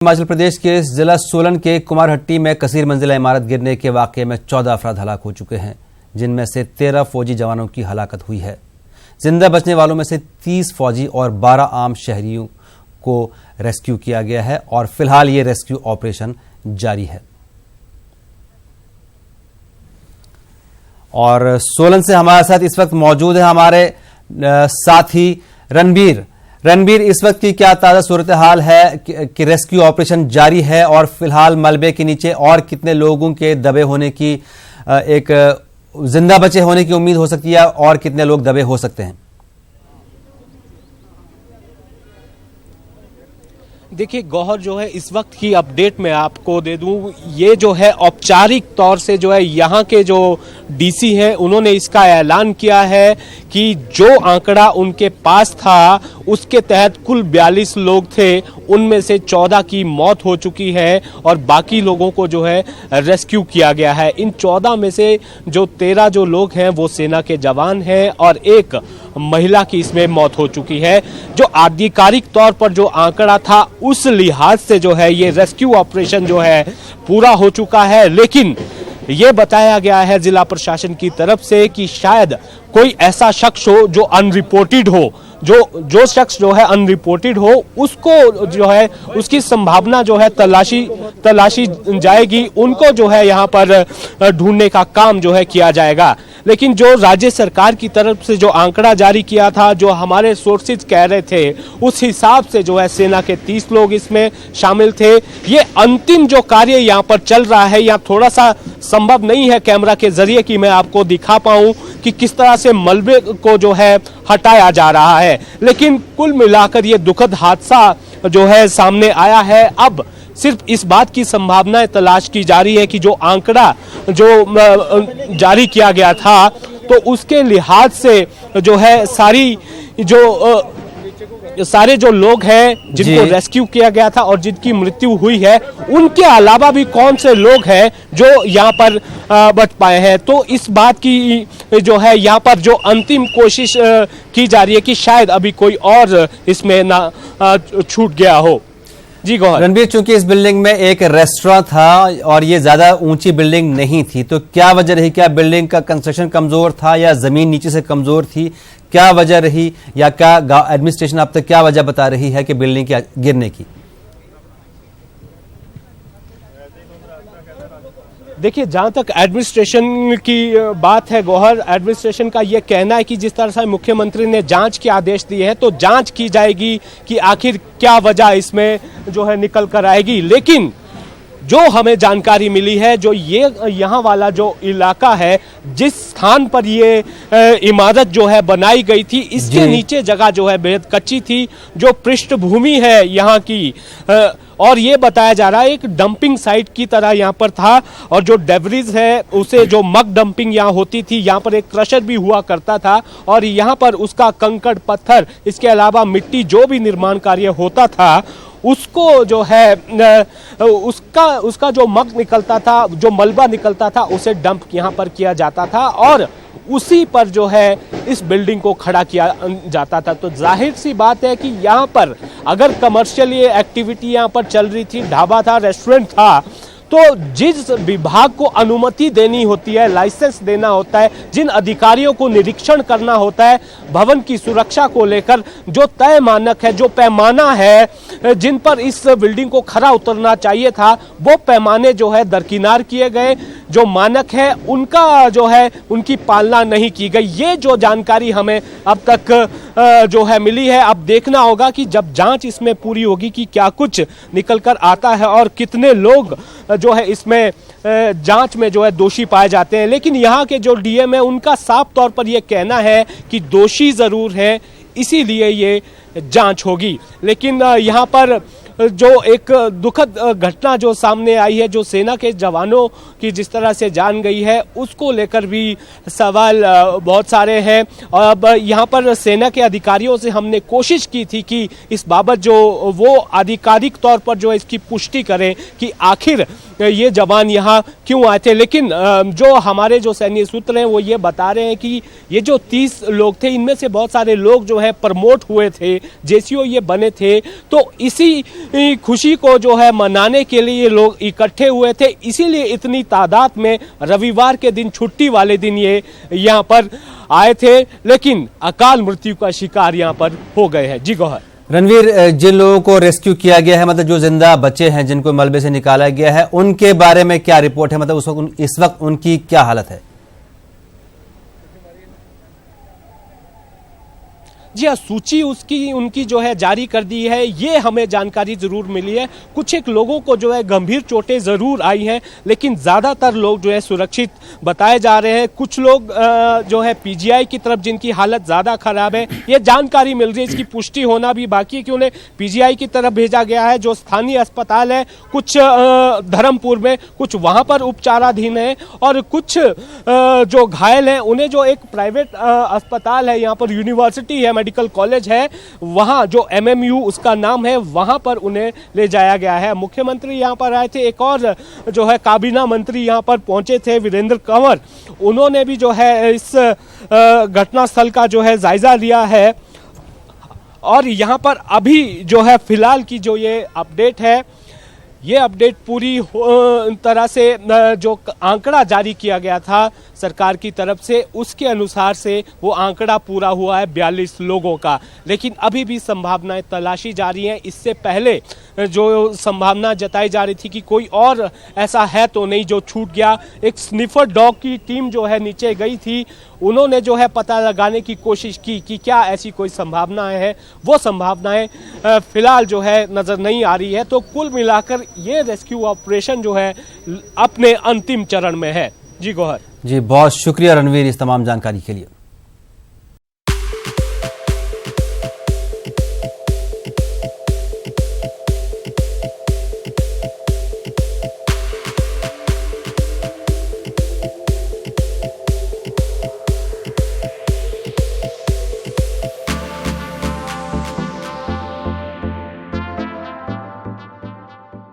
हिमाचल प्रदेश के जिला सोलन के कुमारहट्टी में कसीर मंजिला इमारत गिरने के वाकये में 14 अफराद हलाक हो चुके हैं, जिनमें से 13 फौजी जवानों की हलाकत हुई है। जिंदा बचने वालों में से 30 फौजी और 12 आम शहरियों को रेस्क्यू किया गया है और फिलहाल ये रेस्क्यू ऑपरेशन जारी है। और सोलन से हमारे साथ इस वक्त मौजूद है हमारे साथी रणबीर, इस वक्त की क्या ताज़ा सूरत हाल है कि रेस्क्यू ऑपरेशन जारी है और फिलहाल मलबे के नीचे और कितने लोगों के दबे होने की एक जिंदा बचे होने की उम्मीद हो सकती है और कितने लोग दबे हो सकते हैं? देखिए गौहर, जो है इस वक्त की अपडेट मैं आपको दे दूं, ये जो है औपचारिक तौर से जो है यहाँ के जो डीसी हैं उन्होंने इसका ऐलान किया है कि जो आंकड़ा उनके पास था उसके तहत कुल 42 लोग थे, उनमें से 14 की मौत हो चुकी है और बाकी लोगों को जो है रेस्क्यू किया गया है। इन 14 में से जो 13 जो लोग हैं वो सेना के जवान हैं और एक महिला की इसमें मौत हो चुकी है। जो आधिकारिक तौर पर जो आंकड़ा था उस लिहाज से जो है ये रेस्क्यू ऑपरेशन जो है पूरा हो चुका है, लेकिन ये बताया गया है जिला प्रशासन की तरफ से कि शायद कोई ऐसा शख्स हो जो अनरिपोर्टेड हो, जो शख्स जो है अनरिपोर्टेड हो, उसको जो है उसकी संभावना जो है तलाशी जाएगी, उनको जो है यहाँ पर ढूंढने का काम जो है किया जाएगा। लेकिन जो राज्य सरकार की तरफ से जो आंकड़ा जारी किया था, जो हमारे सोर्सेज कह रहे थे, उस हिसाब से जो है सेना के 30 लोग इसमें शामिल थे। ये अंतिम जो कार्य यहाँ पर चल रहा है, यहाँ थोड़ा सा संभव नहीं है कैमरा के जरिए कि मैं आपको दिखा पाऊं कि किस तरह से मलबे को जो है हटाया जा रहा है, लेकिन कुल मिलाकर ये दुखद हादसा जो है सामने आया है। अब सिर्फ इस बात की संभावना तलाश की जा रही है कि जो आंकड़ा जो जारी किया गया था तो उसके लिहाज से जो है सारे जो लोग हैं जिनको रेस्क्यू किया गया था और जिनकी मृत्यु हुई है, उनके अलावा भी कौन से लोग हैं जो यहाँ पर बच पाए हैं। तो इस बात की जो है यहाँ पर जो अंतिम कोशिश की जा रही है कि शायद अभी कोई और इसमें ना छूट गया हो। जी गौहर। रणबीर, चूंकि इस बिल्डिंग में एक रेस्टोरेंट था और ये ज्यादा ऊंची बिल्डिंग नहीं थी, तो क्या वजह रही? क्या बिल्डिंग का कंस्ट्रक्शन कमजोर था या जमीन नीचे से कमजोर थी? क्या वजह रही या क्या एडमिनिस्ट्रेशन अब तक क्या वजह बता रही है कि बिल्डिंग के गिरने की? देखिए, जहाँ तक एडमिनिस्ट्रेशन की बात है गौहर, एडमिनिस्ट्रेशन का ये कहना है कि जिस तरह से मुख्यमंत्री ने जांच के आदेश दिए हैं तो जांच की जाएगी कि आखिर क्या वजह इसमें जो है निकल कर आएगी। लेकिन जो हमें जानकारी मिली है, जो ये यहाँ वाला जो इलाका है, जिस स्थान पर ये इमारत जो है बनाई गई थी, इसके नीचे जगह जो है बेहद कच्ची थी, जो पृष्ठभूमि है यहाँ की, और ये बताया जा रहा है एक डंपिंग साइट की तरह यहाँ पर था और जो डेब्रिज है उसे जो मग डंपिंग यहाँ होती थी, यहाँ पर एक क्रशर भी हुआ करता था और यहाँ पर उसका कंकड़ पत्थर, इसके अलावा मिट्टी जो भी निर्माण कार्य होता था उसको जो है उसका जो मग निकलता था, जो मलबा निकलता था, उसे डंप यहाँ पर किया जाता था और उसी पर जो है इस बिल्डिंग को खड़ा किया जाता था। तो जाहिर सी बात है कि यहाँ पर अगर कमर्शियल ये एक्टिविटी यहाँ पर चल रही थी, ढाबा था, रेस्टोरेंट था, तो जिस विभाग को अनुमति देनी होती है, लाइसेंस देना होता है, जिन अधिकारियों को निरीक्षण करना होता है भवन की सुरक्षा को लेकर, जो तय मानक है, जो पैमाना है, जिन पर इस बिल्डिंग को खरा उतरना चाहिए था, वो पैमाने जो है दरकिनार किए गए। जो मानक है उनका जो है उनकी पालना नहीं की गई। ये जो जानकारी हमें अब तक जो है मिली है। अब देखना होगा कि जब जांच इसमें पूरी होगी कि क्या कुछ निकल कर आता है और कितने लोग जो है इसमें जांच में जो है दोषी पाए जाते हैं। लेकिन यहाँ के जो डीएम है उनका साफ तौर पर यह कहना है कि दोषी जरूर है, इसीलिए ये जांच होगी। लेकिन यहाँ पर जो एक दुखद घटना जो सामने आई है, जो सेना के जवानों की जिस तरह से जान गई है, उसको लेकर भी सवाल बहुत सारे हैं। और अब यहाँ पर सेना के अधिकारियों से हमने कोशिश की थी कि इस बाबत जो वो आधिकारिक तौर पर जो इसकी पुष्टि करें कि आखिर ये जवान यहाँ क्यों आए थे। लेकिन जो हमारे जो सैन्य सूत्र हैं वो ये बता रहे हैं कि ये जो 30 लोग थे इनमें से बहुत सारे लोग जो है प्रमोट हुए थे, जेसीओ ये बने थे, तो इसी खुशी को जो है मनाने के लिए ये लोग इकट्ठे हुए थे, इसीलिए इतनी तादाद में रविवार के दिन छुट्टी वाले दिन ये यहाँ पर आए थे, लेकिन अकाल मृत्यु का शिकार यहाँ पर हो गए हैं। जी गौहर। रणवीर, जिन लोगों को रेस्क्यू किया गया है, मतलब जो जिंदा बचे हैं, जिनको मलबे से निकाला गया है, उनके बारे में क्या रिपोर्ट है, मतलब इस वक्त उनकी क्या हालत है? जी हाँ, सूची उनकी जो है जारी कर दी है, ये हमें जानकारी जरूर मिली है। कुछ एक लोगों को जो है गंभीर चोटें जरूर आई हैं, लेकिन ज्यादातर लोग जो है सुरक्षित बताए जा रहे हैं। कुछ लोग जो है पीजीआई की तरफ जिनकी हालत ज्यादा खराब है, ये जानकारी मिल रही है, इसकी पुष्टि होना भी बाकी है कि उन्हें पीजीआई की तरफ भेजा गया है। जो स्थानीय अस्पताल है, कुछ धर्मपुर में, कुछ वहां पर उपचाराधीन है, और कुछ जो घायल हैं उन्हें जो एक प्राइवेट अस्पताल है, यहाँ पर यूनिवर्सिटी है, मेडिकल कॉलेज है, वहां जो एमएमयू उसका नाम है, वहां पर उन्हें ले जाया गया है। मुख्यमंत्री यहां पर आए थे, एक और जो है काबीना मंत्री यहां पर पहुंचे थे, वीरेंद्र कंवर, उन्होंने भी जो है इस घटनास्थल का जो है जायजा लिया है। और यहां पर अभी जो है फिलहाल की जो ये अपडेट है, ये अपडेट पूरी तरह से जो आंकड़ा जारी किया गया था सरकार की तरफ से, उसके अनुसार से वो आंकड़ा पूरा हुआ है 42 लोगों का। लेकिन अभी भी संभावनाएं तलाशी जा रही हैं। इससे पहले जो संभावना जताई जा रही थी कि कोई और ऐसा है तो नहीं जो छूट गया, एक स्निफर डॉग की टीम जो है नीचे गई थी, उन्होंने जो है पता लगाने की कोशिश की कि क्या ऐसी कोई संभावनाएं है। वो संभावनाएं फिलहाल जो है नजर नहीं आ रही है। तो कुल मिलाकर ये रेस्क्यू ऑपरेशन जो है अपने अंतिम चरण में है। जी गौहर। जी, बहुत शुक्रिया रणवीर इस तमाम जानकारी के लिए।